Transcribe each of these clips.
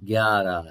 11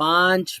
5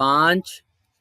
5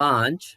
5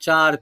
4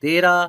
13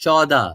14،